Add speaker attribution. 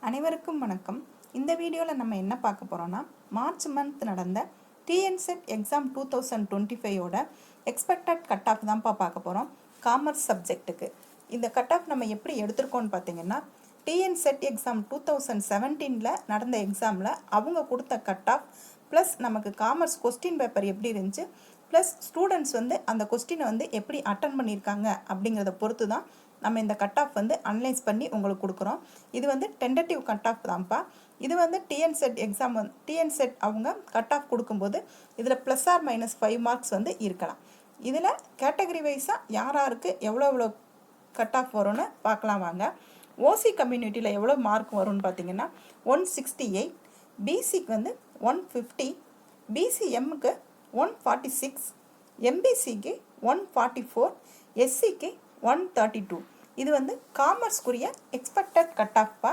Speaker 1: அனைவருக்கும் வணக்கம். இந்த வீடியோவில் நம்ம என்ன பார்க்க போகிறோன்னா, மார்ச் மந்த் நடந்த டிஎன்செட் எக்ஸாம் 2025ஓட எக்ஸ்பெக்டட் கட் ஆஃப் தான்ப்பா பார்க்க போகிறோம். காமர்ஸ் சப்ஜெக்ட்டுக்கு இந்த கட் ஆஃப் நம்ம எப்படி எடுத்திருக்கோன்னு பார்த்தீங்கன்னா, டிஎன்செட் எக்ஸாம் 2017 நடந்த எக்ஸாமில் அவங்க கொடுத்த கட் ஆஃப் ப்ளஸ் நமக்கு காமர்ஸ் கொஸ்டின் பேப்பர் எப்படி இருந்துச்சு, ப்ளஸ் ஸ்டூடெண்ட்ஸ் அந்த கொஸ்டினை எப்படி அட்டன் பண்ணியிருக்காங்க அப்படிங்கிறத பொறுத்து தான் நம்ம இந்த கட் ஆஃப் அனலைஸ் பண்ணி உங்களுக்கு கொடுக்குறோம். இது டென்டேட்டிவ் கட் ஆஃப் தான்ப்பா. இது டிஎன்செட் எக்ஸாம் டிஎன்செட் அவங்க கட் ஆஃப் கொடுக்கும்போது இதில் ப்ளஸ் ஆர் மைனஸ் 5 மார்க்ஸ் இருக்கலாம். இதில் கேட்டகரி வைஸாக யாருக்கு எவ்வளோ கட் ஆஃப் வரும்னு பார்க்கலாம் வாங்க. ஓசி கம்யூனிட்டியில் எவ்வளோ மார்க் வரும்னு பார்த்தீங்கன்னா 168, பிசிக்கு 150, பிசிஎம்முக்கு 146, எம்பிசிக்கு 144, எஸ்சிக்கு 132. இது காமர்ஸ்க்குரிய எக்ஸ்பெக்டட் கட் ஆஃப்பா.